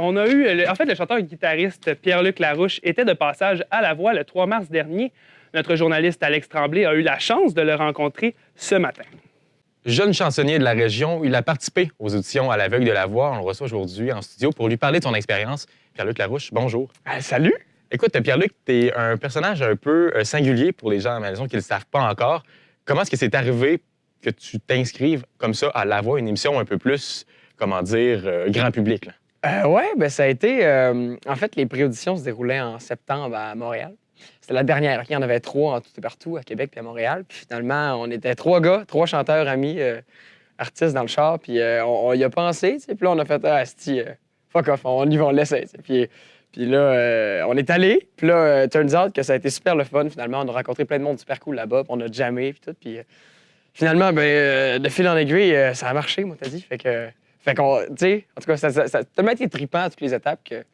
On a eu, le chanteur-guitariste Pierre-Luc Larouche était de passage à La Voix le 3 mars dernier. Notre journaliste Alex Tremblay a eu la chance de le rencontrer ce matin. Jeune chansonnier de la région, il a participé aux auditions à l'aveugle de La Voix. On le reçoit aujourd'hui en studio pour lui parler de son expérience. Pierre-Luc Larouche, bonjour. Salut! Écoute, Pierre-Luc, tu es un personnage un peu singulier pour les gens à la maison qui ne le savent pas encore. Comment est-ce que c'est arrivé que tu t'inscrives comme ça à La Voix, une émission un peu plus, comment dire, grand public, là? Oui, ben ça a été... en fait, les pré-auditions se déroulaient en septembre à Montréal. C'était la dernière. Il y en avait 3 en tout et partout, à Québec puis à Montréal. Puis finalement, on était 3 gars, 3 chanteurs amis, artistes dans le char. Puis on y a pensé, tu sais. Puis là, on a fait « Ah, asti, fuck off, on y va, on l'essaie. » Puis là, on est allé. Puis là, turns out que ça a été super le fun. Finalement, on a rencontré plein de monde super cool là-bas. Puis on a jammé, puis tout. Puis finalement, de fil en aiguille, ça a marché, moi, t'as dit. Fait qu'on, tu sais, en tout cas, ça a tellement été trippant à toutes les étapes que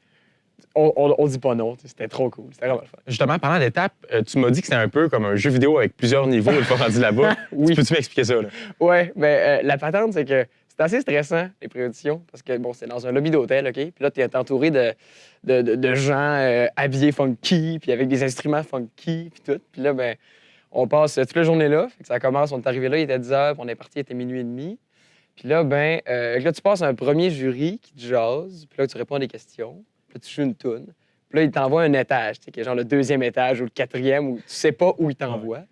on dit pas non. C'était trop cool. C'était vraiment le fun. Justement, parlant d'étapes, tu m'as dit que c'était un peu comme un jeu vidéo avec plusieurs niveaux une fois rendu là-bas. Oui. Peux-tu m'expliquer ça, là? Oui, la patente, c'est que c'est assez stressant, les pré-auditions, parce que, bon, c'est dans un lobby d'hôtel, OK? Puis là, tu es entouré de gens habillés funky, puis avec des instruments funky, puis tout. Puis là, ben, on passe toute la journée là. Fait que ça commence, on est arrivé là, il était 10 h, puis on est parti, il était minuit et demi. Puis là, ben, là, tu passes un premier jury qui te jase, puis là, tu réponds à des questions, puis là, tu joues une toune. Puis là, il t'envoie un étage, tu sais, qui est genre le 2e étage ou le 4e, où tu sais pas où il t'envoie.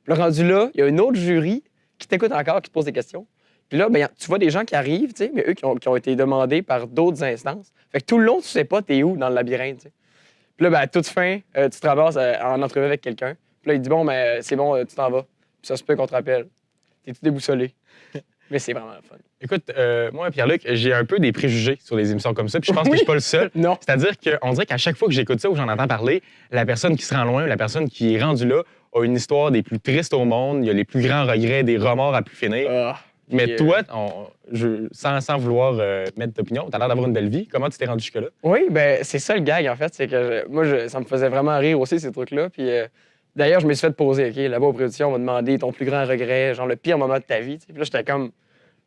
Puis là, rendu là, il y a un autre jury qui t'écoute encore, qui te pose des questions. Puis là, ben, tu vois des gens qui arrivent, tu sais, mais eux qui ont été demandés par d'autres instances. Fait que tout le long, tu sais pas t'es où dans le labyrinthe, tu sais. Puis là, ben, à toute fin, tu te ramasses en entrevue avec quelqu'un. Puis là, il dit, bon, ben, c'est bon, tu t'en vas. Puis ça se peut qu'on te rappelle. T'es tout déboussolé. Mais c'est vraiment le fun. Écoute, moi, Pierre-Luc, j'ai un peu des préjugés sur les émissions comme ça, puis je pense que je suis pas le seul. Non. C'est-à-dire qu'on dirait qu'à chaque fois que j'écoute ça ou j'en entends parler, la personne qui se rend loin, la personne qui est rendue là, a une histoire des plus tristes au monde, il y a les plus grands regrets, des remords à plus finir. Mais toi, sans vouloir mettre d'opinion, t'as l'air d'avoir une belle vie. Comment tu t'es rendu jusque-là? Oui, ben c'est ça le gag, en fait. C'est que moi, ça me faisait vraiment rire aussi, ces trucs-là. Puis d'ailleurs, je me suis fait poser, OK, là-bas aux productions, on m'a demandé ton plus grand regret, genre le pire moment de ta vie. T'sais. Puis là, j'étais comme,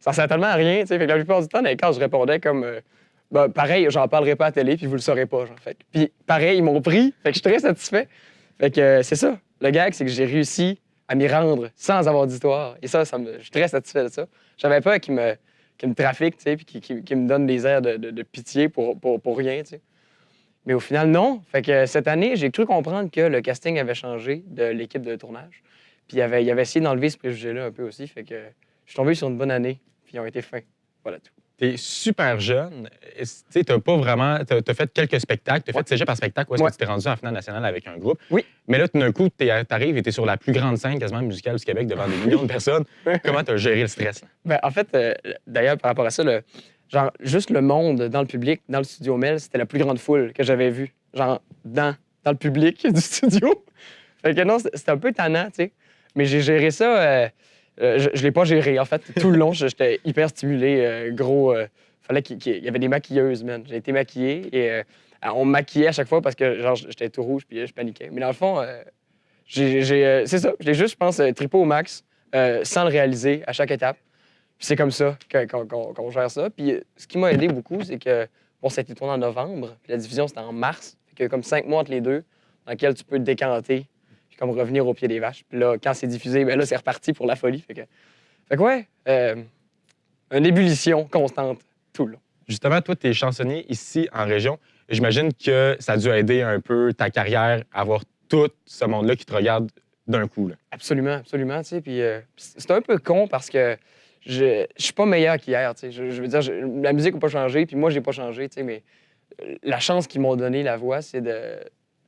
ça sert tellement à rien. T'sais. Fait que la plupart du temps, quand je répondais comme, ben, pareil, j'en parlerai pas à la télé, puis vous le saurez pas, genre. Fait. Puis pareil, ils m'ont pris. Fait que je suis très satisfait. Fait que c'est ça. Le gag, c'est que j'ai réussi à m'y rendre sans avoir d'histoire. Et ça, je suis très satisfait de ça. J'avais peur qu'ils me trafiquent, tu sais, puis qu'ils me donnent des airs de pitié pour rien, tu sais. Mais au final, non. Fait que cette année, j'ai cru comprendre que le casting avait changé de l'équipe de tournage. Puis il avait essayé d'enlever ce préjugé-là un peu aussi. Fait que je suis tombé sur une bonne année, puis ils ont été fins. Voilà tout. T'es super jeune. Tu sais, t'as pas vraiment... T'as fait quelques spectacles. T'as fait cégep par spectacle où est-ce que tu t'es rendu en finale nationale avec un groupe. Oui. Mais là, tout d'un coup, t'arrives et t'es sur la plus grande scène quasiment musicale du Québec devant des millions de personnes. Comment t'as géré le stress? Ben, en fait, d'ailleurs, par rapport à ça, genre, juste le monde dans le public, dans le studio Mel, c'était la plus grande foule que j'avais vue. Genre, dans le public du studio. Fait que non, c'était un peu tannant, tu sais. Mais j'ai géré ça... je l'ai pas géré, en fait. Tout le long, j'étais hyper stimulé, gros. Fallait qu'il y avait des maquilleuses, man. J'ai été maquillé et on me maquillait à chaque fois parce que genre j'étais tout rouge puis je paniquais. Mais dans le fond, c'est ça. Je l'ai juste, je pense, trippé au max sans le réaliser à chaque étape. Puis c'est comme ça qu'on gère ça. Puis ce qui m'a aidé beaucoup, c'est que, bon, ça a été tourné en novembre, puis la diffusion, c'était en mars. Fait qu'il y a comme 5 mois entre les deux dans lesquels tu peux te décanter comme revenir au pied des vaches. Puis là, quand c'est diffusé, ben là, c'est reparti pour la folie. Fait que ouais, une ébullition constante tout le long. Justement, toi, t'es chansonnier ici en région. J'imagine que ça a dû aider un peu ta carrière à avoir tout ce monde-là qui te regarde d'un coup, là. Absolument, absolument, tu sais. Puis c'est un peu con parce que je suis pas meilleur qu'hier, tu sais. Je veux dire, la musique n'a pas changé, puis moi, j'ai pas changé, tu sais, mais la chance qu'ils m'ont donné, la voix, c'est de...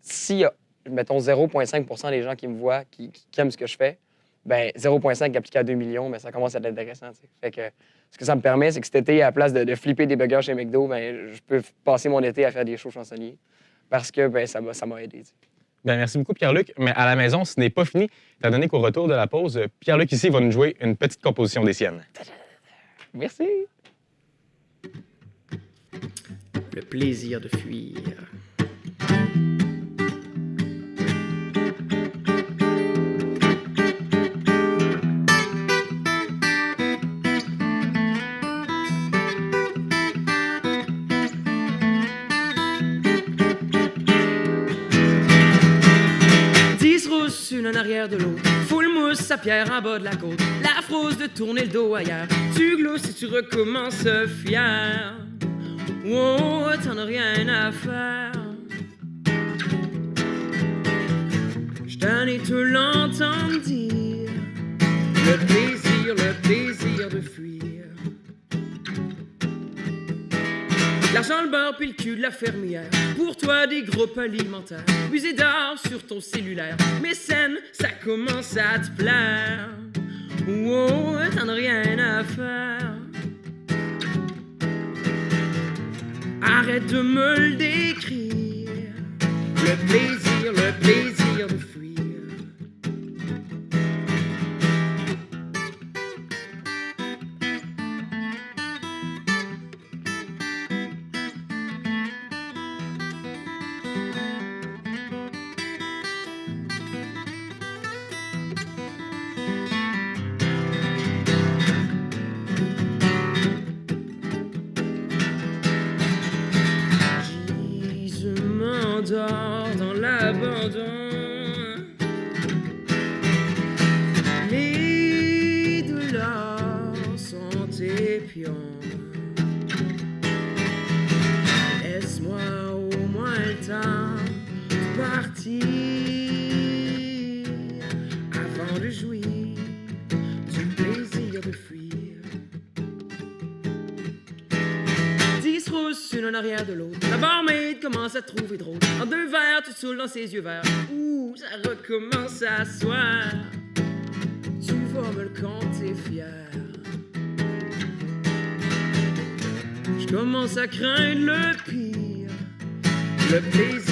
S'il y a, mettons, 0,5 % des gens qui me voient, qui aiment ce que je fais, ben 0,5 appliqué à 2 millions, mais ça commence à être intéressant, tu sais. Fait que ce que ça me permet, c'est que cet été, à la place de flipper des burgers chez McDo, ben je peux passer mon été à faire des shows chansonniers parce que ben, ça m'a aidé, tu sais. Bien, merci beaucoup, Pierre-Luc. Mais à la maison, ce n'est pas fini. Étant donné qu'au retour de la pause, Pierre-Luc ici va nous jouer une petite composition des siennes. Merci. Le plaisir de fuir. une en arrière de l'autre. Full mousse à pierre en bas de la côte. La frousse de tourner le dos ailleurs. Tu glousses et tu recommences fier. Oh, t'en as rien à faire. J't'en ai tout l'entendre dire. Le plaisir de fuir. L'argent, le beurre puis le cul de la fermière. Pour toi, des groupes alimentaires. Musée d'art sur ton cellulaire. Mécène, ça commence à te plaire. Oh, t'en as rien à faire. Arrête de me le décrire. Le plaisir de fuir. Dans l'abandon, les douleurs sont tes pions. Laisse-moi au moins le temps de partir avant de jouir du plaisir de fuir. 10 rousses, une en arrière de l'autre. La barmaid commence à te trouver drôle. En 2 verres, tu te saoules dans ses yeux verts. Ouh, ça recommence à soir. Tu vas me le compter fier. Je commence à craindre le pire. Le plaisir